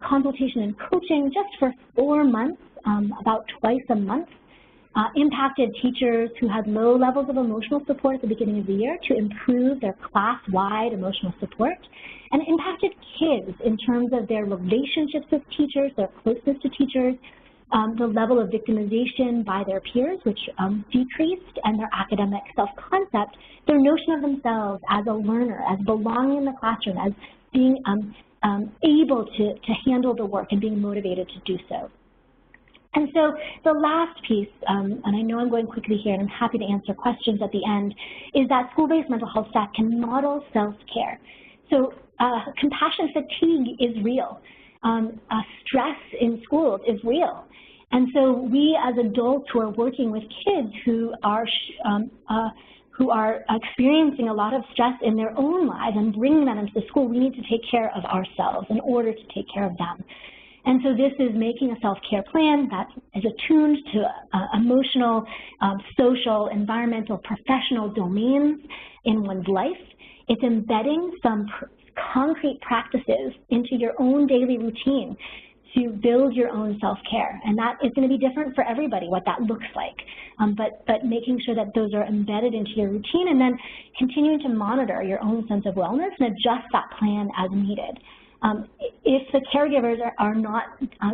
consultation and coaching just for 4 months, about twice a month, impacted teachers who had low levels of emotional support at the beginning of the year to improve their class-wide emotional support, and impacted kids in terms of their relationships with teachers, their closeness to teachers, the level of victimization by their peers, which decreased, and their academic self-concept, their notion of themselves as a learner, as belonging in the classroom, as being able to handle the work and being motivated to do so. And so the last piece, and I know I'm going quickly here and I'm happy to answer questions at the end, is that school-based mental health staff can model self-care. So compassion fatigue is real. Stress in schools is real. And so we as adults who are working with kids who are experiencing a lot of stress in their own lives and bringing them into the school, we need to take care of ourselves in order to take care of them. And so this is making a self-care plan that is attuned to emotional, social, environmental, professional domains in one's life. It's embedding some concrete practices into your own daily routine to build your own self-care. And that is going to be different for everybody, what that looks like. But making sure that those are embedded into your routine, and then continuing to monitor your own sense of wellness and adjust that plan as needed. If the caregivers are not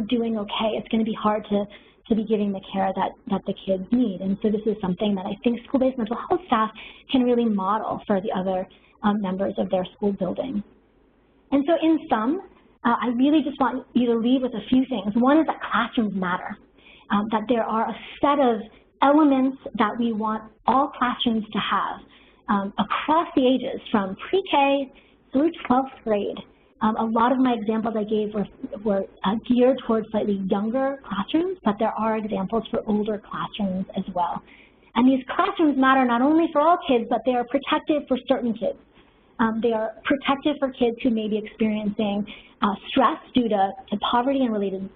doing okay, it's going to be hard to be giving the care that the kids need. And so this is something that I think school-based mental health staff can really model for the other members of their school building. And so in sum, I really just want you to leave with a few things. One is that classrooms matter, that there are a set of elements that we want all classrooms to have across the ages, from pre-K through 12th grade. A lot of my examples I gave were geared towards slightly younger classrooms, but there are examples for older classrooms as well. And these classrooms matter not only for all kids, but they are protective for certain kids. They are protective for kids who may be experiencing stress due to poverty and related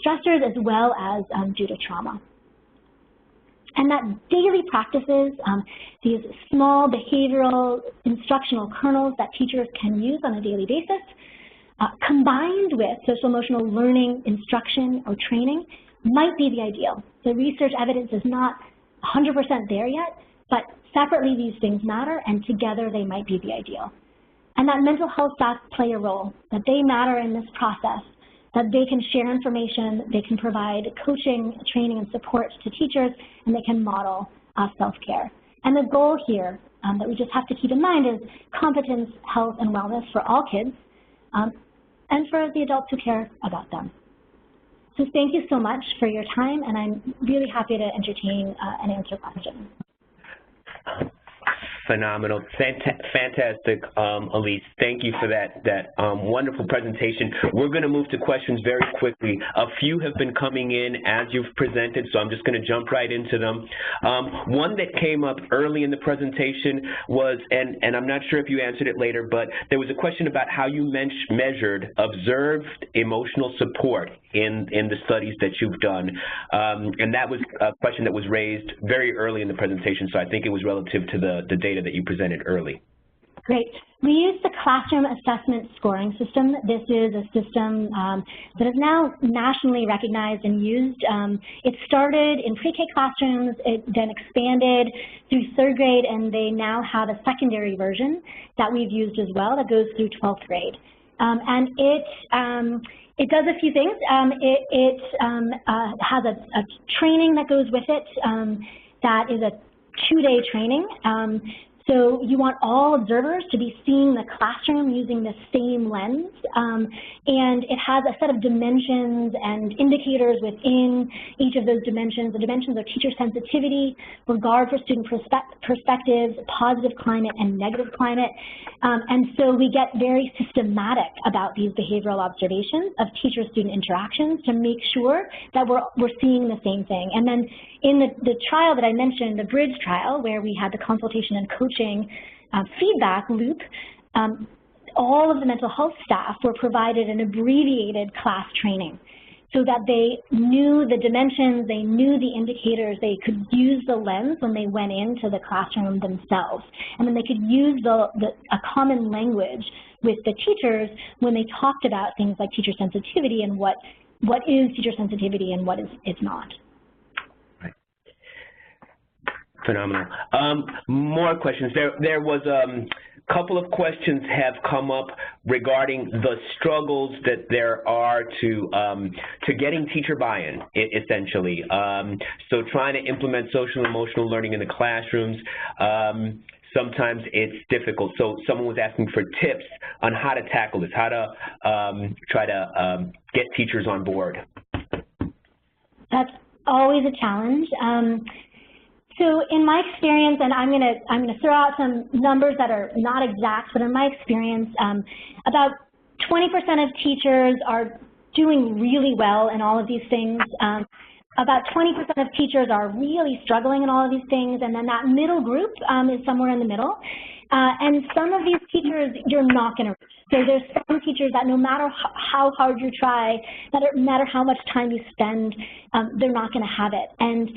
stressors, as well as due to trauma. And that daily practices, these small behavioral instructional kernels that teachers can use on a daily basis, combined with social emotional learning instruction or training, might be the ideal. The research evidence is not 100% there yet, but separately these things matter, and together they might be the ideal. And that mental health staff play a role, that they matter in this process, that they can share information, they can provide coaching, training, and support to teachers, and they can model self-care. And the goal here that we just have to keep in mind is competence, health, and wellness for all kids, and for the adults who care about them. So thank you so much for your time, and I'm really happy to entertain and answer questions. Phenomenal. Fantastic, Elise. Thank you for that wonderful presentation. We're going to move to questions very quickly. A few have been coming in as you've presented, so I'm just going to jump right into them. One that came up early in the presentation was, and I'm not sure if you answered it later, but there was a question about how you measured observed emotional support in the studies that you've done. And that was a question that was raised very early in the presentation, so I think it was relative to the data that you presented early. Great. We use the classroom assessment scoring system. This is a system that is now nationally recognized and used. It started in pre-K classrooms, it then expanded through 3rd grade, and they now have a secondary version that we've used as well that goes through 12th grade. And it does a few things. It has a training that goes with it that is a 2-day training. So you want all observers to be seeing the classroom using the same lens, and it has a set of dimensions and indicators within each of those dimensions. The dimensions are teacher sensitivity, regard for student perspectives, positive climate, and negative climate. And so we get very systematic about these behavioral observations of teacher-student interactions to make sure that we're seeing the same thing. And then in the trial that I mentioned, the bridge trial, where we had the consultation and coaching feedback loop, all of the mental health staff were provided an abbreviated class training so that they knew the dimensions, they knew the indicators, they could use the lens when they went into the classroom themselves. And then they could use a common language with the teachers when they talked about things like teacher sensitivity and what is teacher sensitivity and what is it's not. Phenomenal. More questions. There was a couple of questions have come up regarding the struggles that there are to getting teacher buy-in, essentially. So trying to implement social and emotional learning in the classrooms, sometimes it's difficult. So someone was asking for tips on how to tackle this, how to try to get teachers on board. That's always a challenge. So in my experience, and I'm gonna throw out some numbers that are not exact, but in my experience, about 20% of teachers are doing really well in all of these things. About 20% of teachers are really struggling in all of these things, and then that middle group is somewhere in the middle. And some of these teachers you're not going to reach. So there's some teachers that no matter how hard you try, no matter how much time you spend, they're not going to have it. And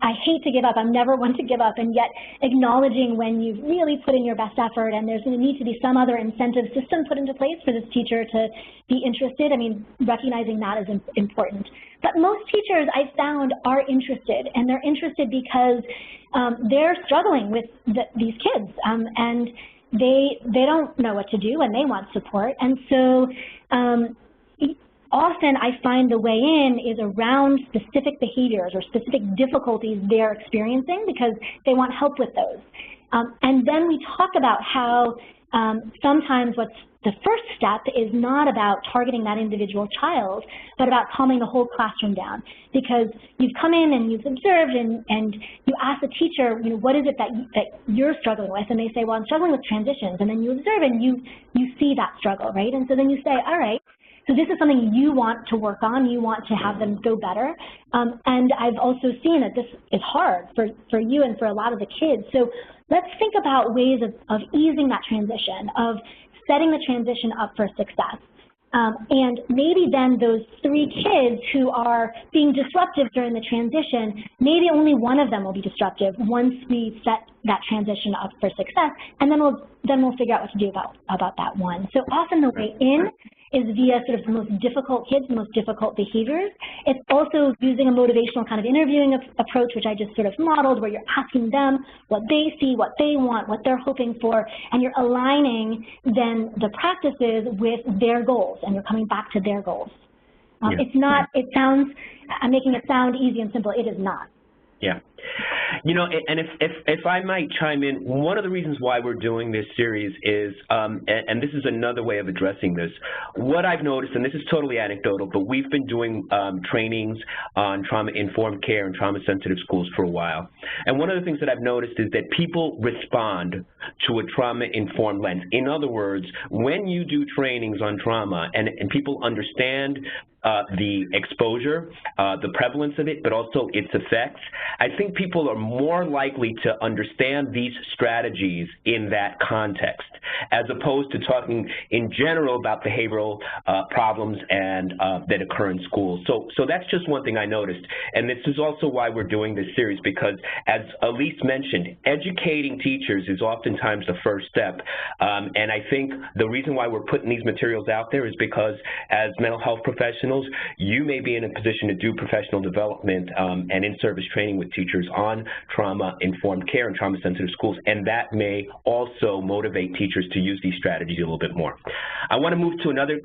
I hate to give up. I'm never one to give up. And yet acknowledging when you've really put in your best effort and there's going to need to be some other incentive system put into place for this teacher to be interested, I mean, recognizing that is important. But most teachers I found are interested, and they're interested because they're struggling with these kids, and they don't know what to do and they want support. And so often I find the way in is around specific behaviors or specific difficulties they're experiencing because they want help with those. And then we talk about how sometimes what's the first step is not about targeting that individual child, but about calming the whole classroom down. Because you've come in and you've observed and you ask the teacher, you know, what is it that you're struggling with? And they say, well, I'm struggling with transitions. And then you observe and you see that struggle, right? And so then you say, all right, so this is something you want to work on, you want to have them go better. And I've also seen that this is hard for you and for a lot of the kids. So let's think about ways of easing that transition, of setting the transition up for success. And maybe then those 3 kids who are being disruptive during the transition, maybe only one of them will be disruptive once we set that transition up for success, and then we'll figure out what to do about that one. So often the way in is via sort of the most difficult kids, the most difficult behaviors. It's also using a motivational kind of interviewing approach, which I just sort of modeled, where you're asking them what they see, what they want, what they're hoping for, and you're aligning then the practices with their goals, and you're coming back to their goals. It's not, it sounds, I'm making it sound easy and simple, it is not. Yeah. You know, and if I might chime in, one of the reasons why we're doing this series is, and this is another way of addressing this, what I've noticed, and this is totally anecdotal, but we've been doing trainings on trauma-informed care and trauma-sensitive schools for a while. And one of the things that I've noticed is that people respond to a trauma-informed lens. In other words, when you do trainings on trauma and people understand the exposure, the prevalence of it, but also its effects, I think people are more likely to understand these strategies in that context, as opposed to talking in general about behavioral problems and that occur in schools. So that's just one thing I noticed. And this is also why we're doing this series, because as Elise mentioned, educating teachers is oftentimes the first step. And I think the reason why we're putting these materials out there is because as mental health professionals, you may be in a position to do professional development and in-service training with teachers on trauma-informed care and trauma-sensitive schools, and that may also motivate teachers to use these strategies a little bit more. I want to move to another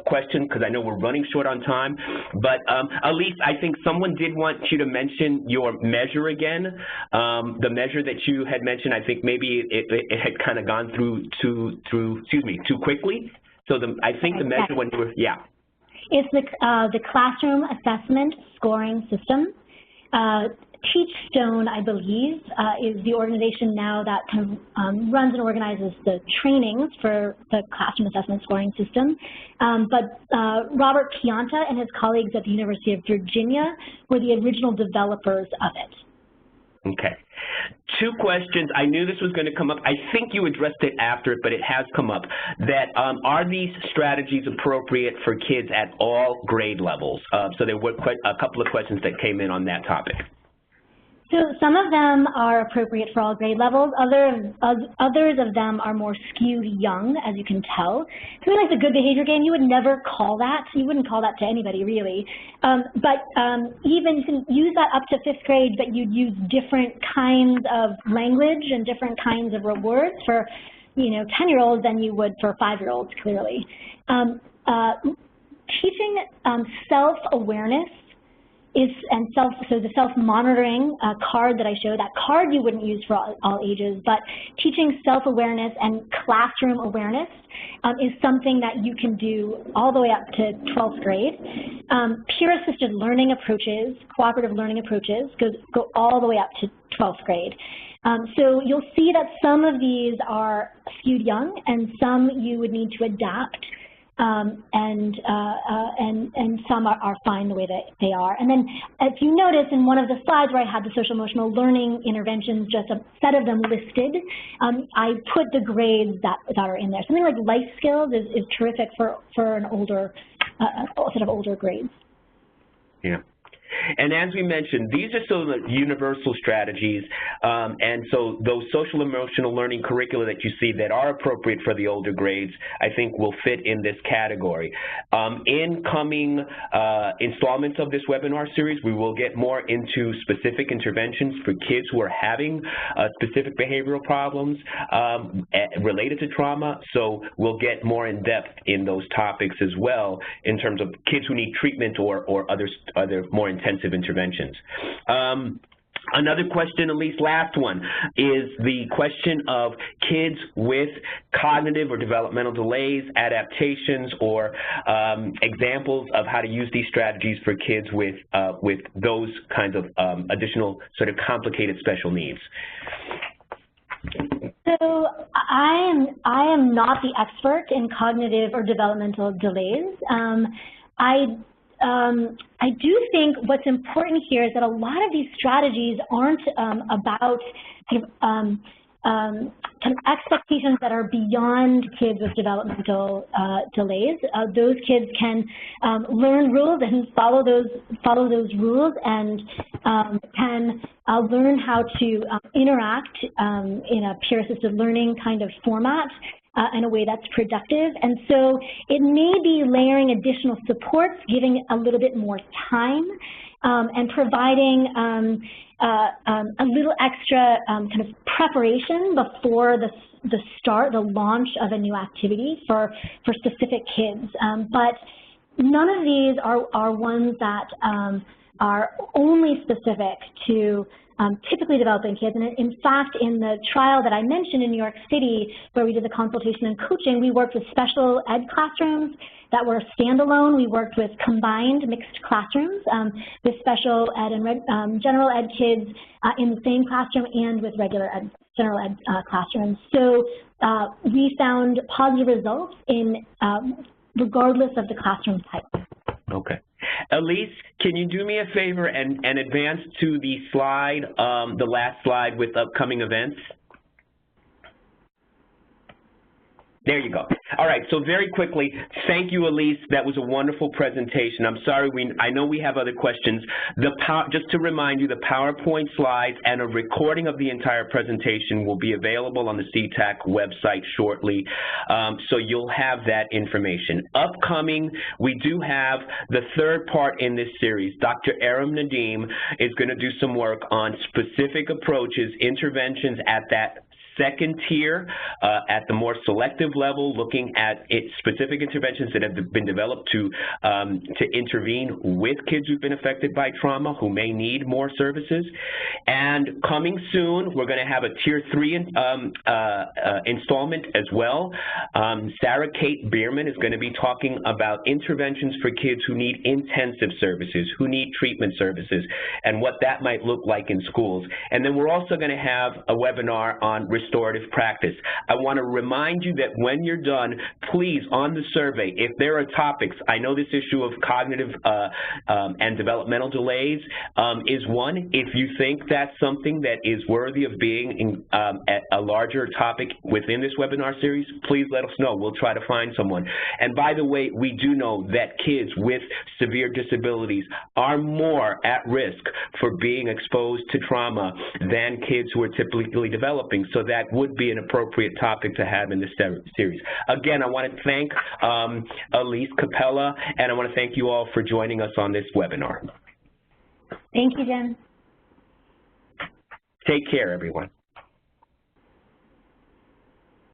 question because I know we're running short on time, but Elise, I think someone did want you to mention your measure again. The measure that you had mentioned, I think maybe it had kind of gone through too quickly. So I think the measure when you were, yeah. It's the classroom assessment scoring system. TeacherStudent, I believe, is the organization now that kind of runs and organizes the trainings for the classroom assessment scoring system. But Robert Pianta and his colleagues at the University of Virginia were the original developers of it. Okay. Two questions. I knew this was going to come up. I think you addressed it after it, but it has come up. That are these strategies appropriate for kids at all grade levels? So there were a couple of questions that came in on that topic. So some of them are appropriate for all grade levels. Others of them are more skewed young, as you can tell. Something like the good behavior game, you would never call that. You wouldn't call that to anybody, really. But even you can use that up to 5th grade, but you'd use different kinds of language and different kinds of rewards for, 10-year-olds than you would for 5-year-olds, clearly. Teaching self-awareness so the self-monitoring card that I showed, that card you wouldn't use for all ages, but teaching self-awareness and classroom awareness is something that you can do all the way up to 12th grade. Peer-assisted learning approaches, cooperative learning approaches, go all the way up to 12th grade. So you'll see that some of these are skewed young and some you would need to adapt. And some are fine the way that they are. And then, if you notice in one of the slides where I had the social-emotional learning interventions, just a set of them listed, I put the grades that are in there. Something like life skills is terrific for an older, set of older grades. Yeah. And as we mentioned, these are some universal strategies, and so those social emotional learning curricula that you see that are appropriate for the older grades, I think will fit in this category. In coming installments of this webinar series, we will get more into specific interventions for kids who are having specific behavioral problems related to trauma, so we'll get more in depth in those topics as well in terms of kids who need treatment or other more intensive interventions. Another question, Elise, last one, is the question of kids with cognitive or developmental delays, adaptations, or examples of how to use these strategies for kids with those kinds of additional sort of complicated special needs. So I am not the expert in cognitive or developmental delays. I do think what's important here is that a lot of these strategies aren't about kind of expectations that are beyond kids with developmental delays. Those kids can learn rules and follow those rules, and can learn how to interact in a peer-assisted learning kind of format in a way that's productive. And so it may be layering additional supports, giving a little bit more time, and providing a little extra kind of preparation before the launch of a new activity for specific kids. But none of these are ones that are only specific to typically developing kids. And in fact, in the trial that I mentioned in New York City, where we did the consultation and coaching, we worked with special ed classrooms that were standalone. We worked with combined mixed classrooms with special ed and general ed kids in the same classroom, and with regular ed, general ed classrooms. So we found positive results in regardless of the classroom type. Okay. Elise, can you do me a favor and advance to the slide, the last slide with upcoming events? There you go. All right, so very quickly, thank you, Elise. That was a wonderful presentation. I'm sorry, I know we have other questions. Just to remind you, the PowerPoint slides and a recording of the entire presentation will be available on the CTAC website shortly, so you'll have that information. Upcoming, we do have the third part in this series. Dr. Aram Nadeem is going to do some work on specific approaches, interventions at that second tier, at the more selective level, looking at specific interventions that have been developed to intervene with kids who've been affected by trauma who may need more services. And coming soon, we're going to have a Tier 3 installment as well. Sarah Kate Bierman is going to be talking about interventions for kids who need intensive services, who need treatment services, and what that might look like in schools. And then we're also going to have a webinar on restorative practice. I want to remind you that when you're done, please, on the survey, if there are topics, I know this issue of cognitive and developmental delays is one. If you think that's something that is worthy of being a larger topic within this webinar series, please let us know. We'll try to find someone. And by the way, we do know that kids with severe disabilities are more at risk for being exposed to trauma than kids who are typically developing, so that would be an appropriate topic to have in this series. Again, I want to thank Elise Capella, and I want to thank you all for joining us on this webinar. Thank you, Jen. Take care, everyone.